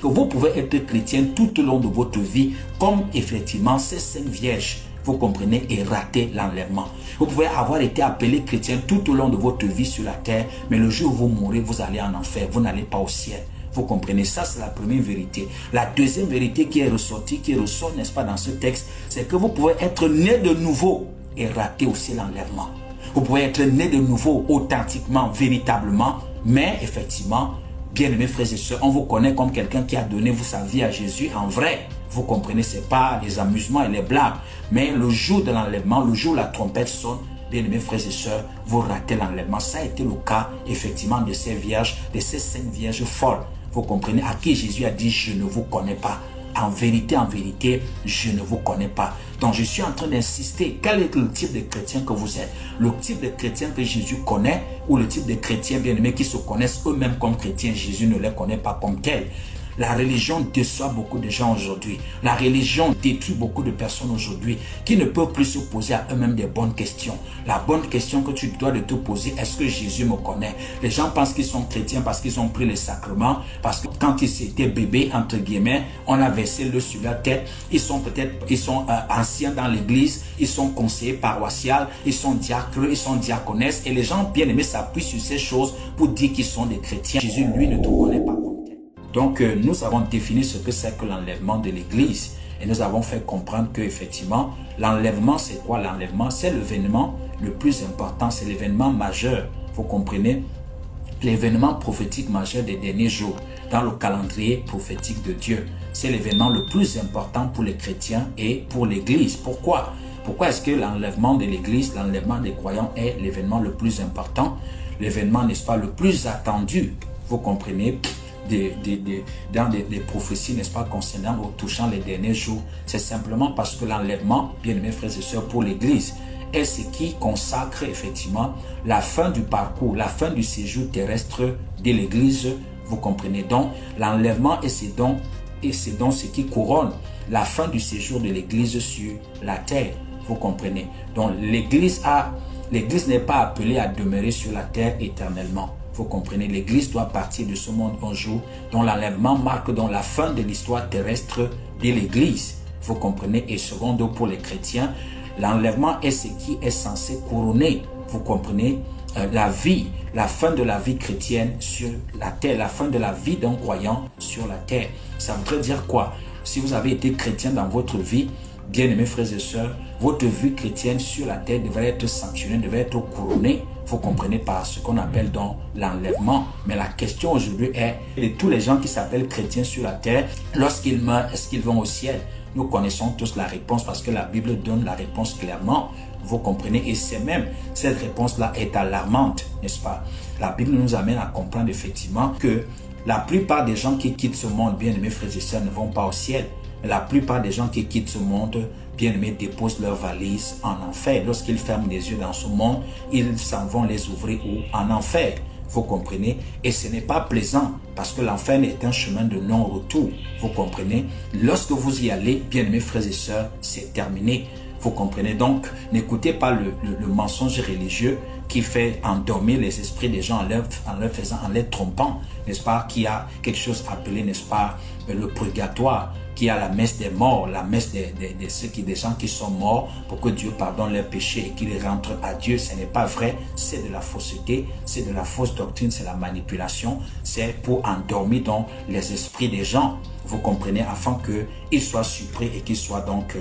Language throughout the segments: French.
que vous pouvez être chrétien tout au long de votre vie, comme effectivement ces 5 vierges, vous comprenez, et rater l'enlèvement. Vous pouvez avoir été appelé chrétien tout au long de votre vie sur la terre, mais le jour où vous mourrez, vous allez en enfer, vous n'allez pas au ciel. Vous comprenez, ça c'est la première vérité. La deuxième vérité qui est ressortie, qui ressort, n'est-ce pas, dans ce texte, c'est que vous pouvez être né de nouveau et rater aussi l'enlèvement. Vous pouvez être né de nouveau authentiquement, véritablement, mais effectivement, bien-aimés frères et sœurs, on vous connaît comme quelqu'un qui a donné sa vie à Jésus en vrai. Vous comprenez, ce n'est pas les amusements et les blagues, mais le jour de l'enlèvement, le jour où la trompette sonne, bien-aimés frères et sœurs, vous ratez l'enlèvement. Ça a été le cas, effectivement, de ces vierges, de ces 5 vierges folles. Vous comprenez, à qui Jésus a dit, je ne vous connais pas. En vérité, je ne vous connais pas. Donc, je suis en train d'insister. Quel est le type de chrétien que vous êtes? Le type de chrétien que Jésus connaît ou le type de chrétien bien-aimés qui se connaissent eux-mêmes comme chrétiens, Jésus ne les connaît pas comme tels. La religion déçoit beaucoup de gens aujourd'hui. La religion détruit beaucoup de personnes aujourd'hui qui ne peuvent plus se poser à eux-mêmes des bonnes questions. La bonne question que tu dois de te poser, est-ce que Jésus me connaît? Les gens pensent qu'ils sont chrétiens parce qu'ils ont pris les sacrements, parce que quand ils étaient bébés, entre guillemets, on a versé l'eau sur leur tête. Ils sont anciens dans l'église, ils sont conseillers paroissiaux, ils sont diacres, ils sont diaconesses. Et les gens bien aimés s'appuient sur ces choses pour dire qu'ils sont des chrétiens. Jésus, lui, ne te connaît pas. Donc, nous avons défini ce que c'est que l'enlèvement de l'Église. Et nous avons fait comprendre que effectivement, l'enlèvement, c'est quoi l'enlèvement? C'est l'événement le plus important, c'est l'événement majeur. Vous comprenez? L'événement prophétique majeur des derniers jours dans le calendrier prophétique de Dieu. C'est l'événement le plus important pour les chrétiens et pour l'Église. Pourquoi? Pourquoi est-ce que l'enlèvement de l'Église, l'enlèvement des croyants est l'événement le plus important? L'événement, n'est-ce pas, le plus attendu? Vous comprenez? Dans des prophéties, n'est-ce pas, concernant ou touchant les derniers jours. C'est simplement parce que l'enlèvement, bien aimés frères et sœurs, pour l'Église, est ce qui consacre effectivement la fin du parcours, la fin du séjour terrestre de l'Église. Vous comprenez donc, l'enlèvement et c'est donc ce qui couronne la fin du séjour de l'Église sur la terre. Vous comprenez? Donc l'Église n'est pas appelée à demeurer sur la terre éternellement. Vous comprenez, l'Église doit partir de ce monde un jour, dont l'enlèvement marque donc la fin de l'histoire terrestre de l'Église. Vous comprenez, et secondo pour les chrétiens, l'enlèvement est ce qui est censé couronner, vous comprenez, la vie, la fin de la vie chrétienne sur la terre, la fin de la vie d'un croyant sur la terre. Ça voudrait dire quoi? Si vous avez été chrétien dans votre vie, bien-aimés frères et sœurs, votre vie chrétienne sur la terre devrait être sanctionnée, devrait être couronnée. Vous comprenez, par ce qu'on appelle donc l'enlèvement. Mais la question aujourd'hui est, de tous les gens qui s'appellent chrétiens sur la terre, lorsqu'ils meurent, est-ce qu'ils vont au ciel? Nous connaissons tous la réponse parce que la Bible donne la réponse clairement. Vous comprenez? Et c'est même, cette réponse-là est alarmante, n'est-ce pas? La Bible nous amène à comprendre effectivement que la plupart des gens qui quittent ce monde, bien aimés frères et sœurs, ne vont pas au ciel. La plupart des gens qui quittent ce monde, bien aimés, déposent leurs valises en enfer. Lorsqu'ils ferment les yeux dans ce monde, ils s'en vont les ouvrir en enfer. Vous comprenez? Et ce n'est pas plaisant parce que l'enfer est un chemin de non-retour. Vous comprenez? Lorsque vous y allez, bien aimés frères et sœurs, c'est terminé. Vous comprenez? Donc, n'écoutez pas le mensonge religieux qui fait endormir les esprits des gens en les trompant, n'est-ce pas? Qui a quelque chose appelé, n'est-ce pas, le purgatoire, qui a la messe des morts, la messe des gens qui sont morts pour que Dieu pardonne leurs péchés et qu'ils rentrent à Dieu. Ce n'est pas vrai, c'est de la fausseté, c'est de la fausse doctrine, c'est la manipulation, c'est pour endormir donc les esprits des gens, vous comprenez, afin qu'ils soient surpris et qu'ils soient donc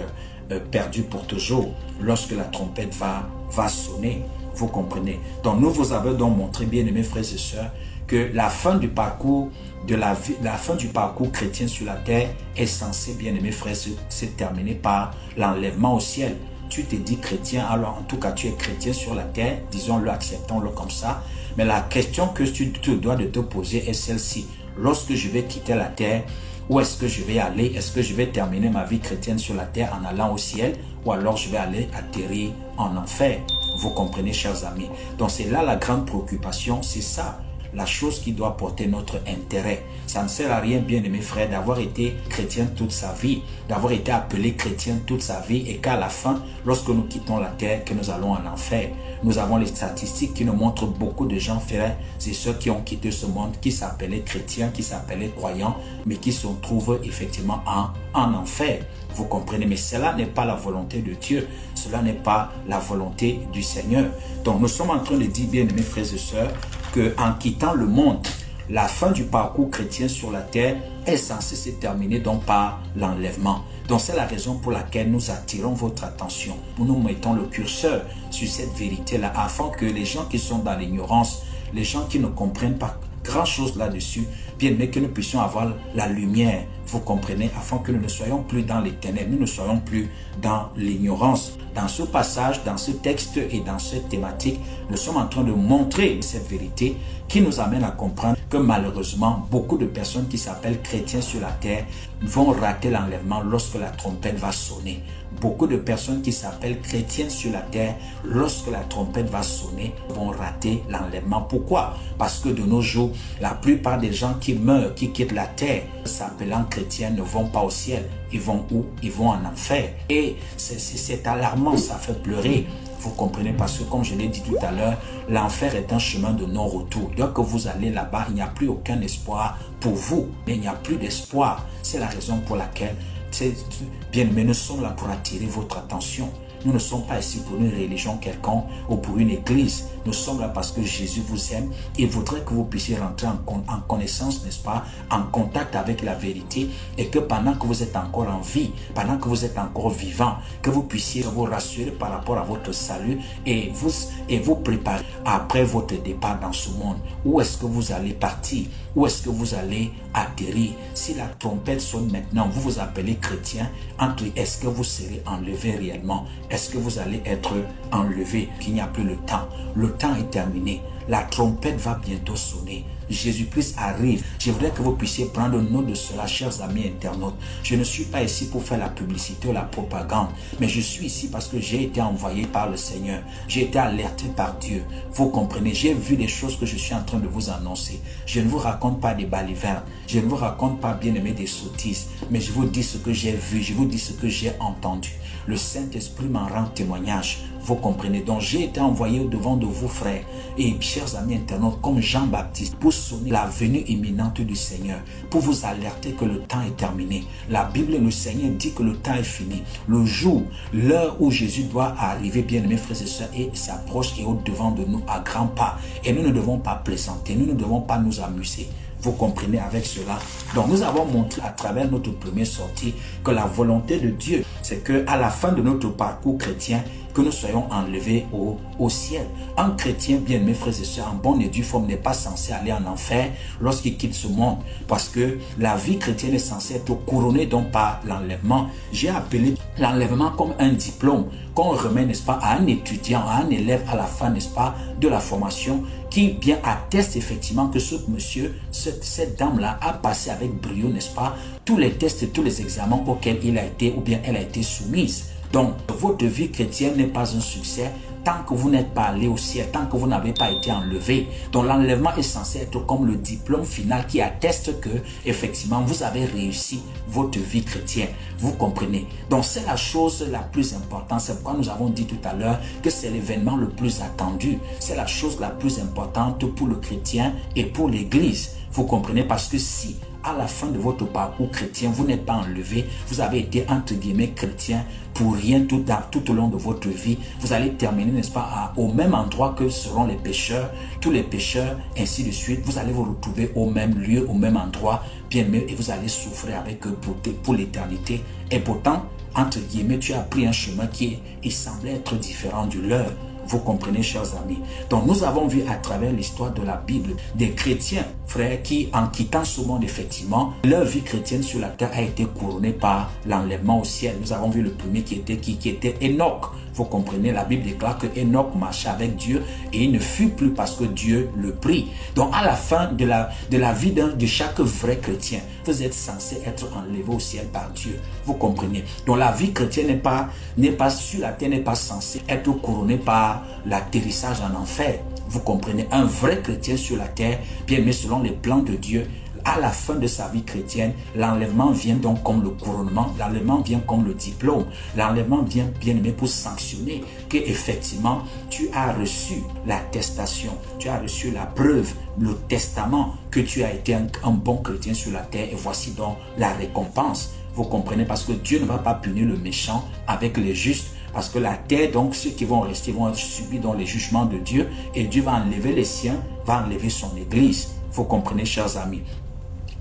perdus pour toujours lorsque la trompette va sonner. Vous comprenez? Donc nous vous avons donc montré, bien aimés frères et sœurs, que la fin du parcours de la vie, la fin du parcours chrétien sur la terre est censée, bien aimés frères, se terminer par l'enlèvement au ciel. Tu te dis chrétien, alors en tout cas tu es chrétien sur la terre, disons-le, acceptons-le comme ça. Mais la question que tu dois de te poser est celle-ci. Lorsque je vais quitter la terre, où est-ce que je vais aller? Est-ce que je vais terminer ma vie chrétienne sur la terre en allant au ciel? Ou alors je vais aller atterrir en enfer? Vous comprenez, chers amis? Donc c'est là la grande préoccupation, c'est ça. la chose qui doit porter notre intérêt. Ça ne sert à rien, bien-aimés frères, d'avoir été chrétien toute sa vie, d'avoir été appelé chrétien toute sa vie et qu'à la fin, lorsque nous quittons la terre, que nous allons en enfer. Nous avons les statistiques qui nous montrent beaucoup de gens, frères et ceux qui ont quitté ce monde, qui s'appelaient chrétiens, qui s'appelaient croyants, mais qui se trouvent effectivement en enfer. Vous comprenez, mais cela n'est pas la volonté de Dieu, cela n'est pas la volonté du Seigneur. Donc nous sommes en train de dire, bien aimés frères et sœurs, qu'en quittant le monde, la fin du parcours chrétien sur la terre est censée se terminer donc par l'enlèvement. Donc c'est la raison pour laquelle nous attirons votre attention. Nous mettons le curseur sur cette vérité-là, afin que les gens qui sont dans l'ignorance, les gens qui ne comprennent pas grand-chose là-dessus, bien mais que nous puissions avoir la lumière, vous comprenez, afin que nous ne soyons plus dans les ténèbres, nous ne soyons plus dans l'ignorance. Dans ce passage, dans ce texte et dans cette thématique, nous sommes en train de montrer cette vérité qui nous amène à comprendre que malheureusement, beaucoup de personnes qui s'appellent chrétiens sur la terre vont rater l'enlèvement lorsque la trompette va sonner. Beaucoup de personnes qui s'appellent chrétiens sur la terre, lorsque la trompette va sonner, vont rater l'enlèvement. Pourquoi? Parce que de nos jours, la plupart des gens qui meurent, qui quittent la terre, s'appelant chrétiens, ne vont pas au ciel. Ils vont où? Ils vont en enfer. Et c'est alarmant, ça fait pleurer. Vous comprenez, parce que comme je l'ai dit tout à l'heure, l'enfer est un chemin de non-retour. Dès que vous allez là-bas, il n'y a plus aucun espoir pour vous. Il n'y a plus d'espoir. C'est la raison pour laquelle, bien aimés, nous sommes là pour attirer votre attention. Nous ne sommes pas ici pour une religion quelconque ou pour une église. Nous sommes là parce que Jésus vous aime et voudrait que vous puissiez rentrer en connaissance, n'est-ce pas, en contact avec la vérité, et que pendant que vous êtes encore en vie, pendant que vous êtes encore vivant, que vous puissiez vous rassurer par rapport à votre salut et vous préparer après votre départ dans ce monde. Où est-ce que vous allez partir? Où est-ce que vous allez atterrir? Si la trompette sonne maintenant, vous vous appelez chrétien, est-ce que vous serez enlevé réellement? Est-ce que vous allez être enlevé? Qu'il n'y a plus le temps. Le temps est terminé. La trompette va bientôt sonner. Jésus-Christ arrive. Je voudrais que vous puissiez prendre note de cela, chers amis internautes. Je ne suis pas ici pour faire la publicité ou la propagande, mais je suis ici parce que j'ai été envoyé par le Seigneur. J'ai été alerté par Dieu. Vous comprenez, j'ai vu les choses que je suis en train de vous annoncer. Je ne vous raconte pas des balivernes. Je ne vous raconte pas, bien aimé, des sottises, mais je vous dis ce que j'ai vu. Je vous dis ce que j'ai entendu. Le Saint-Esprit m'en rend témoignage. Vous comprenez, donc j'ai été envoyé au devant de vous, frères et chers amis internautes, comme Jean-Baptiste, pour sonner la venue imminente du Seigneur, pour vous alerter que le temps est terminé. La Bible, le Seigneur dit que le temps est fini. Le jour, l'heure où Jésus doit arriver, bien aimés frères et sœurs, et s'approche et au devant de nous à grands pas. Et nous ne devons pas plaisanter, nous ne devons pas nous amuser. Vous comprenez avec cela. Donc nous avons montré à travers notre première sortie que la volonté de Dieu, c'est qu'à la fin de notre parcours chrétien, que nous soyons enlevés au ciel. Un chrétien, bien mes frères et sœurs, en bonne et due forme, n'est pas censé aller en enfer lorsqu'il quitte ce monde. Parce que la vie chrétienne est censée être couronnée donc par l'enlèvement. J'ai appelé l'enlèvement comme un diplôme qu'on remet, n'est-ce pas, à un étudiant, à un élève à la fin, n'est-ce pas, de la formation, qui bien atteste effectivement que ce monsieur, cette dame-là a passé avec brio, n'est-ce pas, tous les tests et tous les examens auxquels il a été ou bien elle a été soumise. Donc, votre vie chrétienne n'est pas un succès tant que vous n'êtes pas allé au ciel, tant que vous n'avez pas été enlevé. Donc, l'enlèvement est censé être comme le diplôme final qui atteste que, effectivement, vous avez réussi votre vie chrétienne. Vous comprenez? Donc, c'est la chose la plus importante. C'est pourquoi nous avons dit tout à l'heure que c'est l'événement le plus attendu. C'est la chose la plus importante pour le chrétien et pour l'Église. Vous comprenez? Parce que si à la fin de votre parcours chrétien, vous n'êtes pas enlevé, vous avez été entre guillemets chrétien pour rien tout au long de votre vie, vous allez terminer, n'est-ce pas, au même endroit que seront les pécheurs, tous les pécheurs, ainsi de suite. Vous allez vous retrouver au même lieu, au même endroit, bien mieux, et vous allez souffrir avec eux pour l'éternité. Et pourtant, entre guillemets, tu as pris un chemin qui semblait être différent du leur. Vous comprenez, chers amis. Donc, nous avons vu à travers l'histoire de la Bible des chrétiens, frères, qui, en quittant ce monde, effectivement, leur vie chrétienne sur la terre a été couronnée par l'enlèvement au ciel. Nous avons vu le premier qui était Enoch. Vous comprenez, la Bible déclare que Enoch marchait avec Dieu et il ne fut plus parce que Dieu le prit. Donc à la fin de la vie de chaque vrai chrétien, vous êtes censé être enlevé au ciel par Dieu. Vous comprenez. Donc la vie chrétienne n'est pas sur la terre, n'est pas censée être couronnée par l'atterrissage en enfer. Vous comprenez. Un vrai chrétien sur la terre, bien aimé selon les plans de Dieu, à la fin de sa vie chrétienne, l'enlèvement vient donc comme le couronnement, l'enlèvement vient comme le diplôme, l'enlèvement vient bien aimé pour sanctionner que effectivement tu as reçu l'attestation, tu as reçu la preuve, le testament que tu as été un bon chrétien sur la terre et voici donc la récompense. Vous comprenez, parce que Dieu ne va pas punir le méchant avec les justes. Parce que la terre, donc, ceux qui vont rester vont subir dans les jugements de Dieu et Dieu va enlever les siens, va enlever son église. Vous comprenez, chers amis.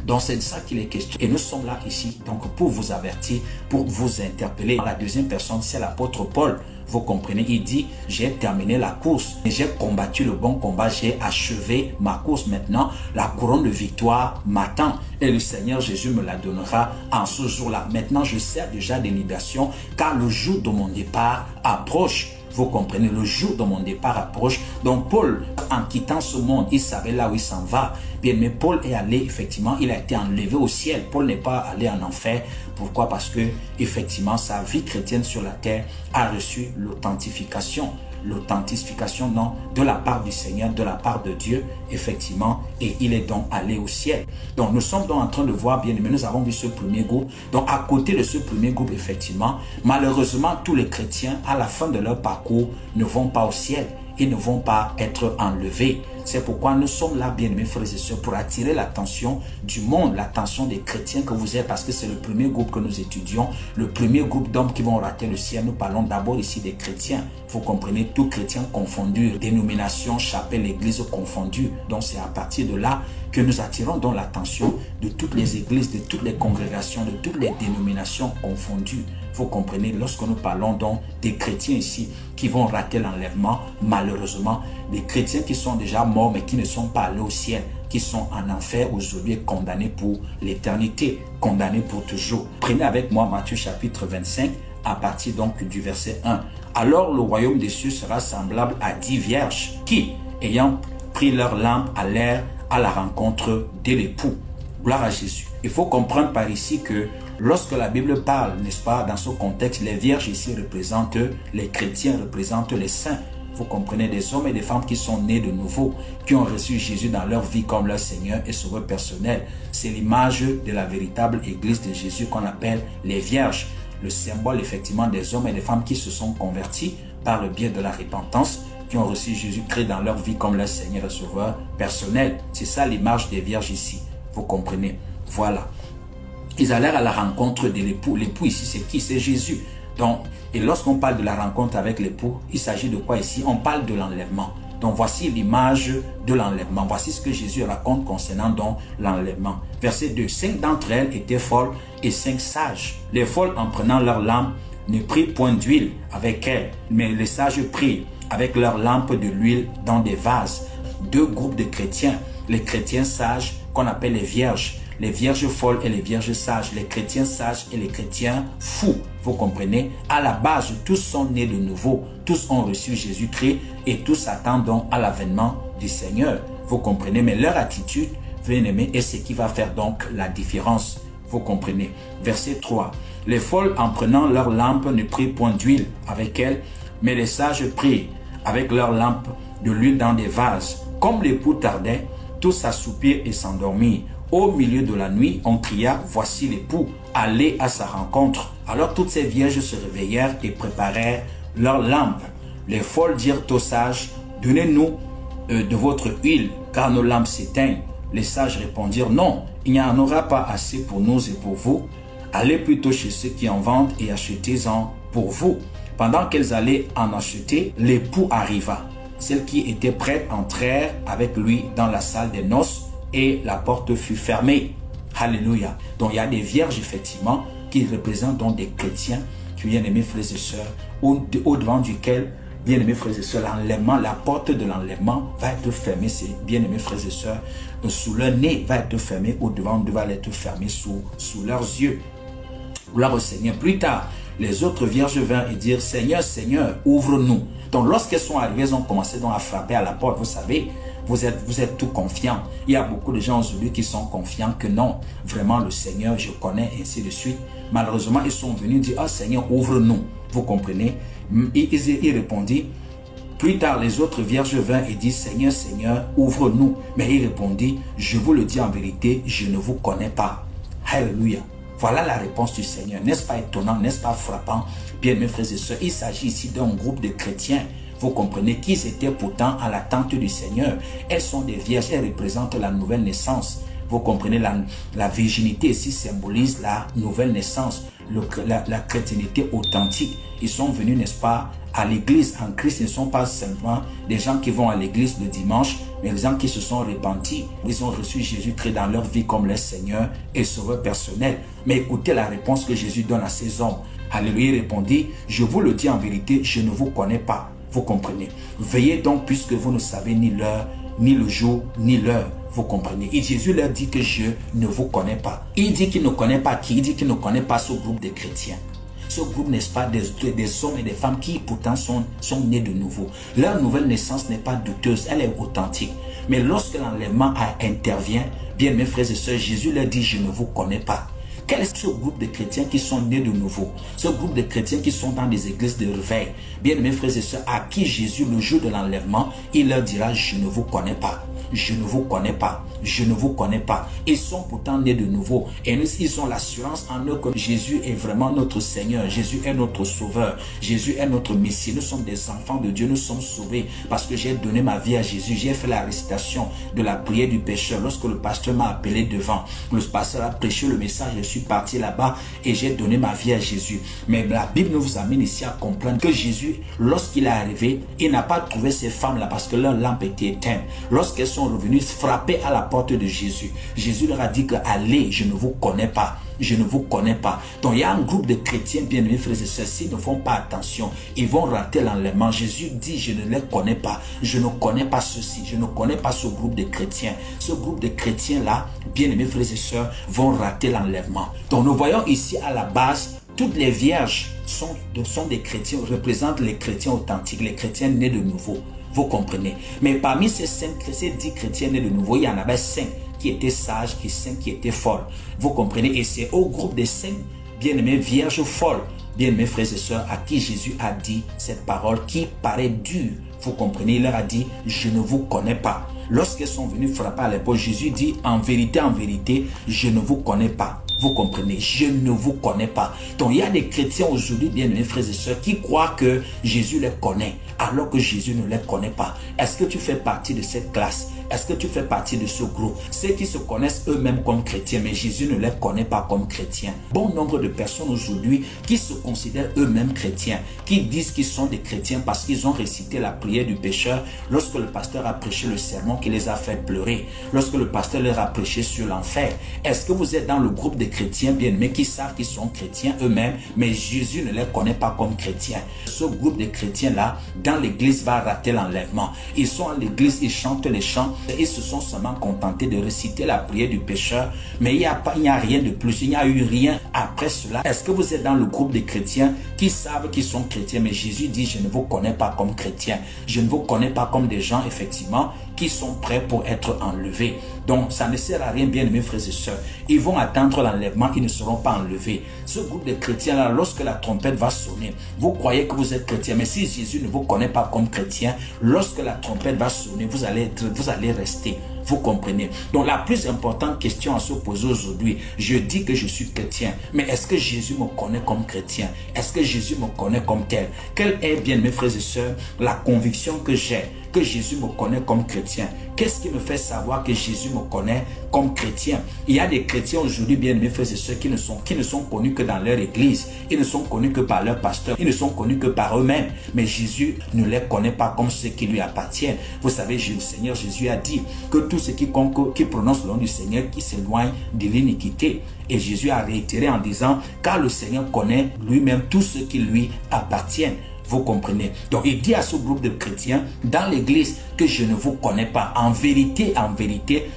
Donc, c'est de ça qu'il est question. Et nous sommes là ici, donc, pour vous avertir, pour vous interpeller. La deuxième personne, c'est l'apôtre Paul. Vous comprenez, il dit, j'ai terminé la course, j'ai combattu le bon combat, j'ai achevé ma course. Maintenant, la couronne de victoire m'attend et le Seigneur Jésus me la donnera en ce jour-là. Maintenant, je sers déjà des libérations car le jour de mon départ approche. Vous comprenez, le jour de mon départ approche. Donc Paul, en quittant ce monde, il savait là où il s'en va. Bien, mais Paul est allé, effectivement, il a été enlevé au ciel. Paul n'est pas allé en enfer. Pourquoi? Parce que, effectivement, sa vie chrétienne sur la terre a reçu l'authentification. L'authentification, non, de la part du Seigneur, de la part de Dieu, effectivement, et il est donc allé au ciel. Donc, nous sommes donc en train de voir, bien aimé, nous avons vu ce premier groupe. Donc, à côté de ce premier groupe, effectivement, malheureusement, tous les chrétiens, à la fin de leur parcours, ne vont pas au ciel. Ils ne vont pas être enlevés. C'est pourquoi nous sommes là, bien-aimés frères et sœurs, pour attirer l'attention du monde, l'attention des chrétiens que vous êtes, parce que c'est le premier groupe que nous étudions, le premier groupe d'hommes qui vont rater le ciel. Nous parlons d'abord ici des chrétiens. Vous comprenez, tous chrétiens confondus, dénomination, chapelle, église confondue. Donc c'est à partir de là que nous attirons donc l'attention de toutes les églises, de toutes les congrégations, de toutes les dénominations confondues. Vous comprenez, lorsque nous parlons donc des chrétiens ici qui vont rater l'enlèvement, malheureusement, des chrétiens qui sont déjà morts mais qui ne sont pas allés au ciel, qui sont en enfer aujourd'hui condamnés pour l'éternité, condamnés pour toujours. Prenez avec moi Matthieu chapitre 25 à partir donc du verset 1. Alors le royaume des cieux sera semblable à 10 vierges qui, ayant pris leur lampe, allèrent à la rencontre de l'époux. Gloire à Jésus. Il faut comprendre par ici que lorsque la Bible parle, n'est-ce pas, dans ce contexte, les vierges ici représentent les chrétiens, représentent les saints. Vous comprenez, des hommes et des femmes qui sont nés de nouveau, qui ont reçu Jésus dans leur vie comme leur Seigneur et Sauveur personnel. C'est l'image de la véritable église de Jésus qu'on appelle les vierges. Le symbole effectivement des hommes et des femmes qui se sont convertis par le biais de la repentance, qui ont reçu Jésus-Christ dans leur vie comme leur Seigneur et Sauveur personnel. C'est ça l'image des vierges ici. Vous comprenez? Voilà. Ils allèrent à la rencontre de l'époux. L'époux ici, c'est qui? C'est Jésus. Donc, et lorsqu'on parle de la rencontre avec l'époux, il s'agit de quoi ici? On parle de l'enlèvement. Donc, voici l'image de l'enlèvement. Voici ce que Jésus raconte concernant donc l'enlèvement. Verset 2. 5 d'entre elles étaient folles et 5 sages. Les folles, en prenant leur lampe, ne prirent point d'huile avec elles, mais les sages prirent avec leur lampe de l'huile dans des vases. Deux groupes de chrétiens. Les chrétiens sages, qu'on appelle les vierges folles et les vierges sages, les chrétiens sages et les chrétiens fous. Vous comprenez? À la base, tous sont nés de nouveau, tous ont reçu Jésus-Christ et tous attendent donc à l'avènement du Seigneur. Vous comprenez? Mais leur attitude, bien aimé, est ce qui va faire donc la différence. Vous comprenez? Verset 3. Les folles, en prenant leur lampe, ne prirent point d'huile avec elles, mais les sages prirent avec leur lampe de l'huile dans des vases. Comme l'époux tardait, tous s'assoupirent et s'endormirent. Au milieu de la nuit, on cria, voici l'époux, allez à sa rencontre. Alors toutes ces vierges se réveillèrent et préparèrent leurs lampes. Les folles dirent aux sages, donnez-nous de votre huile, car nos lampes s'éteignent. Les sages répondirent, non, il n'y en aura pas assez pour nous et pour vous. Allez plutôt chez ceux qui en vendent et achetez-en pour vous. Pendant qu'elles allaient en acheter, l'époux arriva. Celles qui étaient prêtes entrèrent avec lui dans la salle des noces et la porte fut fermée. Alléluia. Donc il y a des vierges effectivement qui représentent donc des chrétiens, bien-aimés frères et sœurs, au-devant duquel, bien-aimés frères et sœurs, l'enlèvement, la porte de l'enlèvement va être fermée, c'est bien-aimés frères et sœurs, sous leur nez va être fermée, au-devant va être fermée sous leurs yeux. Gloire au Seigneur. Plus tard, les autres vierges vinrent et dirent, Seigneur, Seigneur, ouvre-nous. Donc lorsqu'elles sont arrivées, elles ont commencé donc à frapper à la porte. Vous savez, vous êtes tout confiants. Il y a beaucoup de gens aujourd'hui qui sont confiants que non, vraiment le Seigneur, je connais, et ainsi de suite. Malheureusement, ils sont venus dire, ah Seigneur, ouvre-nous. Vous comprenez? Il répondit, plus tard, les autres vierges vinrent et disent, Seigneur, Seigneur, ouvre-nous. Mais il répondit, je vous le dis en vérité, je ne vous connais pas. Alléluia. Voilà la réponse du Seigneur. N'est-ce pas étonnant, n'est-ce pas frappant? Bien, mes frères et sœurs, il s'agit ici d'un groupe de chrétiens. Vous comprenez qu'ils étaient pourtant à l'attente du Seigneur. Elles sont des vierges, elles représentent la nouvelle naissance. Vous comprenez, la virginité ici symbolise la nouvelle naissance, la chrétienté authentique. Ils sont venus, n'est-ce pas, à l'église en Christ. Ils ne sont pas simplement des gens qui vont à l'église le dimanche, mais des gens qui se sont repentis. Ils ont reçu Jésus-Christ dans leur vie comme leur Seigneur et Sauveur personnel. Mais écoutez la réponse que Jésus donne à ces hommes. Alléluia, il répondit, je vous le dis en vérité, je ne vous connais pas. Vous comprenez? Veillez donc puisque vous ne savez ni l'heure, ni le jour, ni l'heure. Vous comprenez? Et Jésus leur dit que je ne vous connais pas. Il dit qu'il ne connaît pas qui? Il dit qu'il ne connaît pas ce groupe de chrétiens. Ce groupe, n'est-ce pas, des hommes et des femmes qui pourtant sont nés de nouveau. Leur nouvelle naissance n'est pas douteuse, elle est authentique. Mais lorsque l'enlèvement intervient, bien mes frères et sœurs, Jésus leur dit, je ne vous connais pas. Quel est ce groupe de chrétiens qui sont nés de nouveau? Ce groupe de chrétiens qui sont dans des églises de réveil. Bien mes frères et sœurs, à qui Jésus, le jour de l'enlèvement, il leur dira, je ne vous connais pas. Je ne vous connais pas, je ne vous connais pas. Ils sont pourtant nés de nouveau et ils ont l'assurance en eux que Jésus est vraiment notre Seigneur, Jésus est notre Sauveur, Jésus est notre Messie. Nous sommes des enfants de Dieu, nous sommes sauvés parce que j'ai donné ma vie à Jésus. J'ai fait la récitation de la prière du pécheur. Lorsque le pasteur m'a appelé devant, le pasteur a prêché le message, je suis parti là-bas et j'ai donné ma vie à Jésus. Mais la Bible nous amène ici à comprendre que Jésus, lorsqu'il est arrivé, il n'a pas trouvé ces femmes-là parce que leur lampe était éteinte. Lorsqu'elles sont revenus frapper à la porte de Jésus, Jésus leur a dit que allez, je ne vous connais pas. Je ne vous connais pas. Donc il y a un groupe de chrétiens, bien aimés frères et sœurs, s'ils ne font pas attention, ils vont rater l'enlèvement. Jésus dit, je ne les connais pas. Je ne connais pas ceci. Je ne connais pas ce groupe de chrétiens. Ce groupe de chrétiens-là, bien aimés frères et sœurs, vont rater l'enlèvement. Donc nous voyons ici à la base, toutes les vierges sont des chrétiens, représentent les chrétiens authentiques, les chrétiens nés de nouveau. Vous comprenez? Mais parmi ces 10 chrétiens nés de nouveau, il y en avait 5 qui étaient sages et 5 qui étaient folles. Vous comprenez? Et c'est au groupe des 5 bien-aimés vierges folles, bien-aimés frères et sœurs, à qui Jésus a dit cette parole qui paraît dure. Vous comprenez? Il leur a dit, je ne vous connais pas. Lorsqu'ils sont venus frapper à l'épaule, Jésus dit, en vérité, je ne vous connais pas. Vous comprenez? Je ne vous connais pas. Donc, il y a des chrétiens aujourd'hui, bien-aimés frères et sœurs, qui croient que Jésus les connaît, alors que Jésus ne les connaît pas. Est-ce que tu fais partie de cette classe? Est-ce que tu fais partie de ce groupe? Ceux qui se connaissent eux-mêmes comme chrétiens, mais Jésus ne les connaît pas comme chrétiens. Bon nombre de personnes aujourd'hui qui se considèrent eux-mêmes chrétiens, qui disent qu'ils sont des chrétiens parce qu'ils ont récité la prière du pécheur lorsque le pasteur a prêché le sermon qui les a fait pleurer, lorsque le pasteur leur a prêché sur l'enfer. Est-ce que vous êtes dans le groupe des chrétiens bien-aimés qui savent qu'ils sont chrétiens eux-mêmes, mais Jésus ne les connaît pas comme chrétiens? Ce groupe de chrétiens-là, dans l'église, va rater l'enlèvement. Ils sont à l'église, ils chantent les chants, ils se sont seulement contentés de réciter la prière du pécheur, mais il n'y a rien de plus, il n'y a eu rien après cela. Est-ce que vous êtes dans le groupe des chrétiens qui savent qu'ils sont chrétiens, mais Jésus dit, je ne vous connais pas comme chrétiens, je ne vous connais pas comme des gens, effectivement, qui sont prêts pour être enlevés. Donc, ça ne sert à rien, bien aimés frères et sœurs. Ils vont attendre l'enlèvement, ils ne seront pas enlevés. Ce groupe de chrétiens-là, lorsque la trompette va sonner, vous croyez que vous êtes chrétien, mais si Jésus ne vous connaît pas comme chrétien, lorsque la trompette va sonner, vous allez rester. Vous comprenez? Donc, la plus importante question à se poser aujourd'hui, je dis que je suis chrétien, mais est-ce que Jésus me connaît comme chrétien? Est-ce que Jésus me connaît comme tel? Quelle est, bien mes frères et sœurs, la conviction que j'ai que Jésus me connaît comme chrétien? Qu'est-ce qui me fait savoir que Jésus me connaît comme chrétien? Il y a des chrétiens aujourd'hui, bien mes frères et sœurs, qui ne sont connus que dans leur église. Ils ne sont connus que par leur pasteur. Ils ne sont connus que par eux-mêmes. Mais Jésus ne les connaît pas comme ceux qui lui appartiennent. Vous savez, le Seigneur Jésus a dit que tous ceux qui prononcent le nom du Seigneur, qui s'éloignent de l'iniquité. Et Jésus a réitéré en disant, car le Seigneur connaît lui-même tous ceux qui lui appartiennent. Vous comprenez? Donc, il dit à ce groupe de chrétiens dans l'église que je ne vous connais pas. En vérité,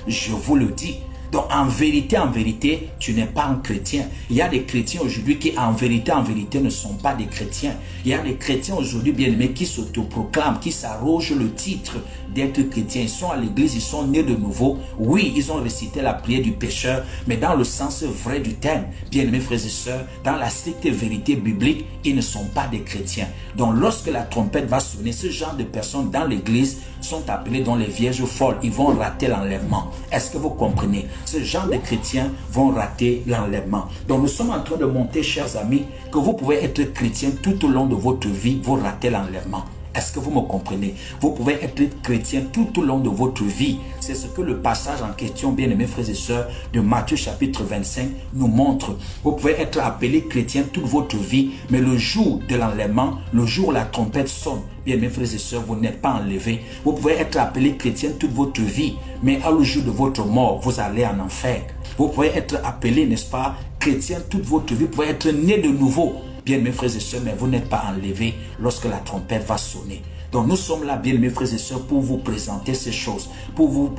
je vous le dis. Donc en vérité, tu n'es pas un chrétien. Il y a des chrétiens aujourd'hui qui en vérité, ne sont pas des chrétiens. Il y a des chrétiens aujourd'hui, bien-aimés, qui s'autoproclament, qui s'arrogent le titre d'être chrétiens. Ils sont à l'église, ils sont nés de nouveau. Oui, ils ont récité la prière du pécheur, mais dans le sens vrai du terme, bien-aimés frères et sœurs, dans la stricte vérité biblique, ils ne sont pas des chrétiens. Donc lorsque la trompette va sonner, ce genre de personnes dans l'église sont appelées dans les vierges folles. Ils vont rater l'enlèvement. Est-ce que vous comprenez? Ce genre de chrétiens vont rater l'enlèvement. Donc nous sommes en train de montrer, chers amis, que vous pouvez être chrétien tout au long de votre vie, vous ratez l'enlèvement. Est-ce que vous me comprenez? Vous pouvez être chrétien tout au long de votre vie. C'est ce que le passage en question, bien aimés frères et sœurs, de Matthieu chapitre 25 nous montre. Vous pouvez être appelé chrétien toute votre vie, mais le jour de l'enlèvement, le jour où la trompette sonne, bien aimés frères et sœurs, vous n'êtes pas enlevé. Vous pouvez être appelé chrétien toute votre vie, mais à le jour de votre mort, vous allez en enfer. Vous pouvez être appelé, n'est-ce pas, chrétien toute votre vie. Vous pouvez être né de nouveau, bien mes frères et sœurs, mais vous n'êtes pas enlevés lorsque la trompette va sonner. Donc nous sommes là, bien mes frères et sœurs, pour vous présenter ces choses, pour vous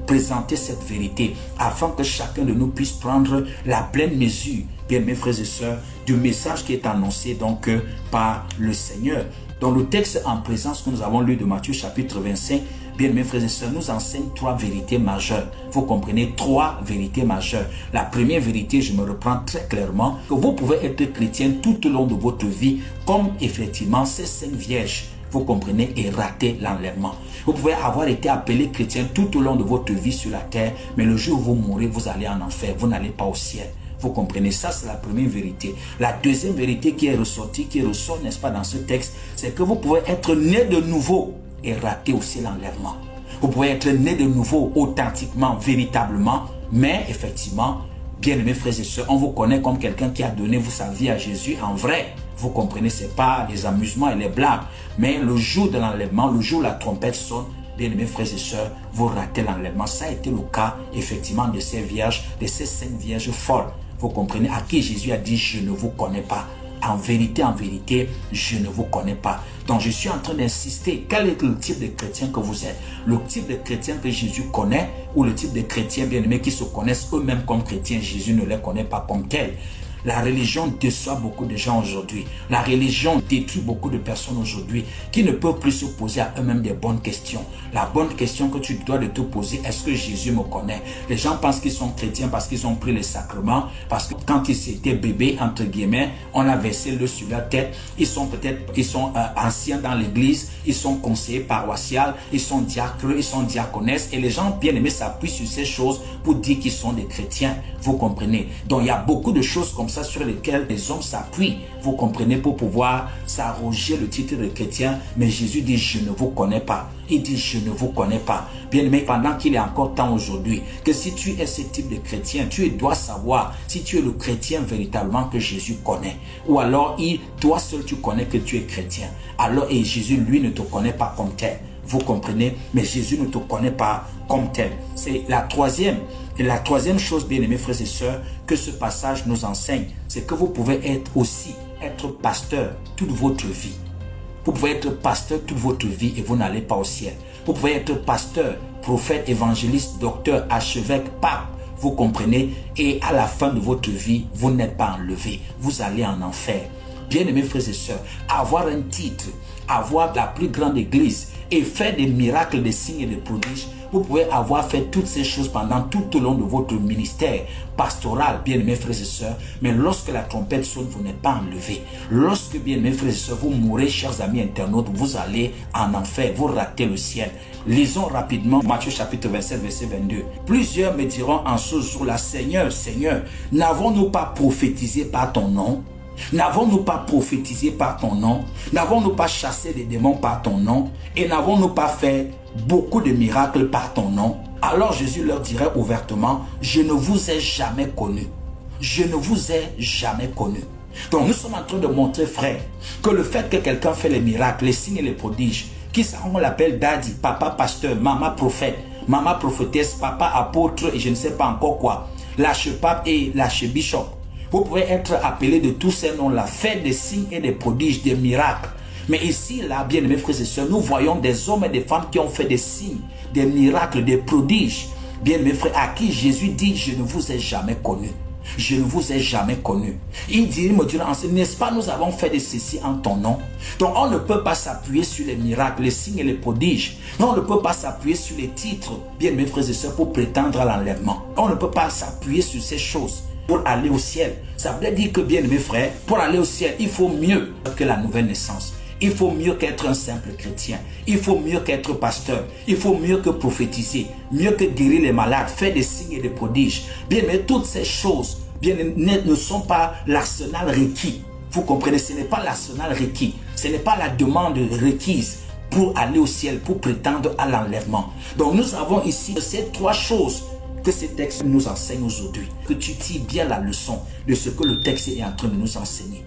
présenter cette vérité, afin que chacun de nous puisse prendre la pleine mesure, bien mes frères et sœurs, du message qui est annoncé donc par le Seigneur. Dans le texte en présence que nous avons lu de Matthieu chapitre 25, bien mes frères et sœurs, nous enseigne trois vérités majeures. Vous comprenez, trois vérités majeures. La première vérité, je me reprends très clairement, que vous pouvez être chrétien tout au long de votre vie, comme effectivement ces cinq vierges, vous comprenez, et rater l'enlèvement. Vous pouvez avoir été appelé chrétien tout au long de votre vie sur la terre, mais le jour où vous mourrez, vous allez en enfer, vous n'allez pas au ciel. Vous comprenez, ça c'est la première vérité. La deuxième vérité qui est ressortie, qui ressort, n'est-ce pas, dans ce texte, c'est que vous pouvez être né de nouveau et rater aussi l'enlèvement. Vous pouvez être né de nouveau authentiquement, véritablement, mais effectivement, bien aimés frères et sœurs, on vous connaît comme quelqu'un qui a donné sa vie à Jésus en vrai. Vous comprenez, ce n'est pas les amusements et les blagues, mais le jour de l'enlèvement, le jour où la trompette sonne, bien aimés frères et sœurs, vous ratez l'enlèvement. Ça a été le cas effectivement de ces vierges, de ces cinq vierges folles. Vous comprenez, à qui Jésus a dit, je ne vous connais pas. En vérité, je ne vous connais pas. Donc, je suis en train d'insister. Quel est le type de chrétien que vous êtes? Le type de chrétien que Jésus connaît ou le type de chrétiens bien-aimés qui se connaissent eux-mêmes comme chrétiens, Jésus ne les connaît pas comme tels. La religion déçoit beaucoup de gens aujourd'hui. La religion détruit beaucoup de personnes aujourd'hui qui ne peuvent plus se poser à eux-mêmes des bonnes questions. La bonne question que tu dois de te poser, est-ce que Jésus me connaît? Les gens pensent qu'ils sont chrétiens parce qu'ils ont pris les sacrements, parce que quand ils étaient bébés, entre guillemets, on a versé l'eau sur leur tête. Ils sont anciens dans l'église, ils sont conseillers paroissiaux, ils sont diacres, ils sont diaconesses, et les gens bien aimés s'appuient sur ces choses pour dire qu'ils sont des chrétiens. Vous comprenez? Donc il y a beaucoup de choses comme ça sur lesquelles les hommes s'appuient, vous comprenez, pour pouvoir s'arroger le titre de chrétien. Mais Jésus dit, je ne vous connais pas. Il dit, je ne vous connais pas. Bien aimé, pendant qu'il est encore temps aujourd'hui, que si tu es ce type de chrétien, tu dois savoir si tu es le chrétien véritablement que Jésus connaît. Ou alors, toi seul tu connais que tu es chrétien. Alors, et Jésus, lui, ne te connaît pas comme tel. Vous comprenez? Mais Jésus ne te connaît pas comme tel. C'est la troisième. Et la troisième chose, bien aimés frères et sœurs, que ce passage nous enseigne, c'est que vous pouvez être pasteur toute votre vie. Vous pouvez être pasteur toute votre vie et vous n'allez pas au ciel. Vous pouvez être pasteur, prophète, évangéliste, docteur, archevêque, pape. Vous comprenez? Et à la fin de votre vie, vous n'êtes pas enlevé. Vous allez en enfer. Bien aimés frères et sœurs, avoir un titre, avoir la plus grande église et faire des miracles, des signes et des prodiges, vous pouvez avoir fait toutes ces choses pendant tout au long de votre ministère pastoral, bien aimés frères et sœurs, mais lorsque la trompette sonne, vous n'êtes pas enlevé. Lorsque, bien aimés frères et sœurs, vous mourrez, chers amis internautes, vous allez en enfer, vous ratez le ciel. Lisons rapidement Matthieu chapitre 27, verset 22. Plusieurs me diront en ce jour-là, Seigneur, Seigneur, n'avons-nous pas prophétisé par ton nom? N'avons-nous pas prophétisé par ton nom? N'avons-nous pas chassé des démons par ton nom? Et n'avons-nous pas fait beaucoup de miracles par ton nom? Alors Jésus leur dirait ouvertement, je ne vous ai jamais connu. Je ne vous ai jamais connu. Donc nous sommes en train de montrer, frère, que le fait que quelqu'un fait les miracles, les signes et les prodiges, qui on l'appelle daddy, papa pasteur, maman prophète, maman prophétesse, papa apôtre et je ne sais pas encore quoi, l'archepape et l'archbishop. Vous pouvez être appelé de tous ces noms-là, faire des signes et des prodiges, des miracles. Mais ici, là, bien aimés frères et sœurs, nous voyons des hommes et des femmes qui ont fait des signes, des miracles, des prodiges. bien mes frères, à qui Jésus dit, je ne vous ai jamais connu. Je ne vous ai jamais connu. Il dit, il me dira, n'est-ce pas, nous avons fait de ceci en ton nom. Donc on ne peut pas s'appuyer sur les miracles, les signes et les prodiges. On ne peut pas s'appuyer sur les titres, bien mes frères et sœurs, pour prétendre à l'enlèvement. On ne peut pas s'appuyer sur ces choses pour aller au ciel. Ça veut dire que, bien mes frères, pour aller au ciel, il faut mieux que la nouvelle naissance. Il faut mieux qu'être un simple chrétien. Il faut mieux qu'être pasteur. Il faut mieux que prophétiser, mieux que guérir les malades, faire des signes et des prodiges. Bien, mais toutes ces choses bien, ne sont pas l'arsenal requis. Vous comprenez, ce n'est pas l'arsenal requis. Ce n'est pas la demande requise pour aller au ciel, pour prétendre à l'enlèvement. Donc nous avons ici ces trois choses que ce texte nous enseigne aujourd'hui. Que tu tires bien la leçon de ce que le texte est en train de nous enseigner.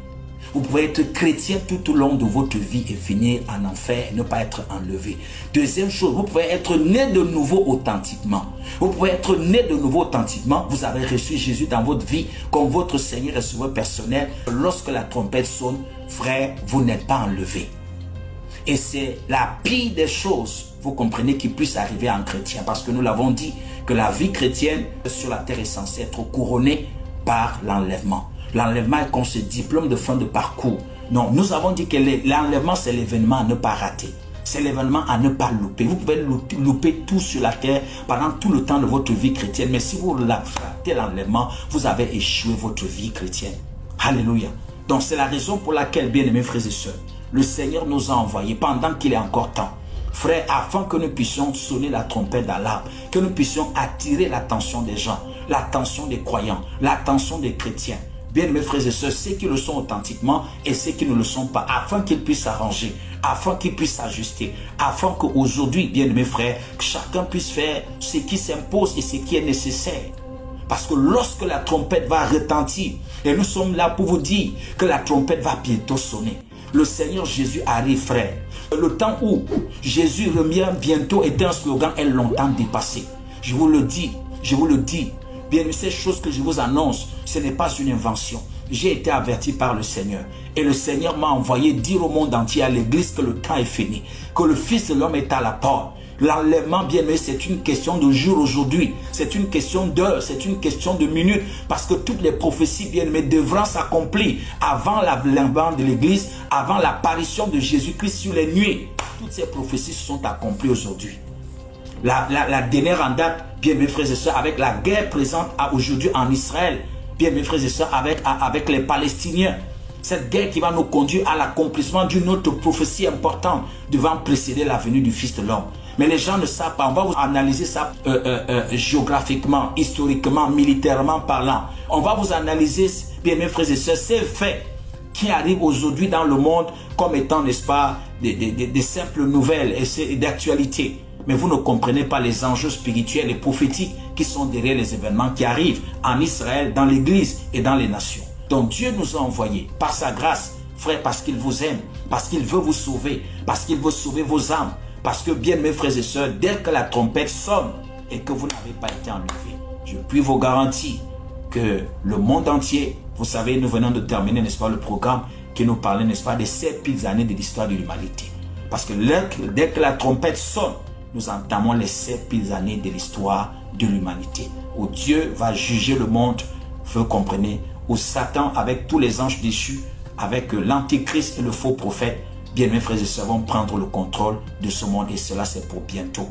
Vous pouvez être chrétien tout au long de votre vie et finir en enfer et ne pas être enlevé. Deuxième chose, vous pouvez être né de nouveau authentiquement. Vous pouvez être né de nouveau authentiquement. Vous avez reçu Jésus dans votre vie comme votre Seigneur et Sauveur personnel. Lorsque la trompette sonne, frère, vous n'êtes pas enlevé. Et c'est la pire des choses, vous comprenez, qui puisse arriver à un chrétien. Parce que nous l'avons dit, que la vie chrétienne sur la terre est censée être couronnée par l'enlèvement. L'enlèvement est comme ce diplôme de fin de parcours. Non, nous avons dit que l'enlèvement, c'est l'événement à ne pas rater. C'est l'événement à ne pas louper. Vous pouvez louper tout sur la terre pendant tout le temps de votre vie chrétienne. Mais si vous ratez l'enlèvement, vous avez échoué votre vie chrétienne. Alléluia. Donc c'est la raison pour laquelle, bien aimés frères et sœurs, le Seigneur nous a envoyés pendant qu'il est encore temps. Frères, afin que nous puissions sonner la trompette d'alarme, que nous puissions attirer l'attention des gens, l'attention des croyants, l'attention des chrétiens. Bien mes frères et sœurs, ceux qui le sont authentiquement et ceux qui ne le sont pas, afin qu'ils puissent s'arranger, afin qu'ils puissent s'ajuster, afin qu'aujourd'hui, bien mes frères, que chacun puisse faire ce qui s'impose et ce qui est nécessaire. Parce que lorsque la trompette va retentir, et nous sommes là pour vous dire que la trompette va bientôt sonner. Le Seigneur Jésus arrive, frère. Le temps où Jésus revient bientôt est un slogan est longtemps dépassé. Je vous le dis, Bien, ces choses que je vous annonce, ce n'est pas une invention. J'ai été averti par le Seigneur. Et le Seigneur m'a envoyé dire au monde entier, à l'église, que le temps est fini. Que le Fils de l'homme est à la porte. L'enlèvement, bien aimé, c'est une question de jour aujourd'hui. C'est une question d'heure, c'est une question de minutes. Parce que toutes les prophéties, bien aimées, devront s'accomplir avant l'enlèvement de l'église, avant l'apparition de Jésus-Christ sur les nuées. Toutes ces prophéties se sont accomplies aujourd'hui. La dernière en date, bien mes frères et sœurs, avec la guerre présente aujourd'hui en Israël, bien mes frères et sœurs, avec les Palestiniens. Cette guerre qui va nous conduire à l'accomplissement d'une autre prophétie importante devant précéder la venue du Fils de l'homme. Mais les gens ne savent pas. On va vous analyser ça géographiquement, historiquement, militairement parlant. On va vous analyser, bien mes frères et sœurs, ces faits qui arrivent aujourd'hui dans le monde comme étant, n'est-ce pas, des simples nouvelles et d'actualité. Mais vous ne comprenez pas les enjeux spirituels et prophétiques qui sont derrière les événements qui arrivent en Israël, dans l'Église et dans les nations. Donc Dieu nous a envoyés par sa grâce, frère, parce qu'il vous aime, parce qu'il veut vous sauver, parce qu'il veut sauver vos âmes. Parce que bien mes frères et sœurs, dès que la trompette sonne et que vous n'avez pas été enlevé, je puis vous garantir que le monde entier, vous savez, nous venons de terminer, n'est-ce pas, le programme qui nous parlait, n'est-ce pas, des 7 pires années de l'histoire de l'humanité. Parce que dès que la trompette sonne, nous entamons les 7 pires années de l'histoire de l'humanité, où Dieu va juger le monde, vous comprenez, où Satan, avec tous les anges déchus, avec l'antichrist et le faux prophète, bien mes frères et sœurs, vont prendre le contrôle de ce monde, et cela c'est pour bientôt.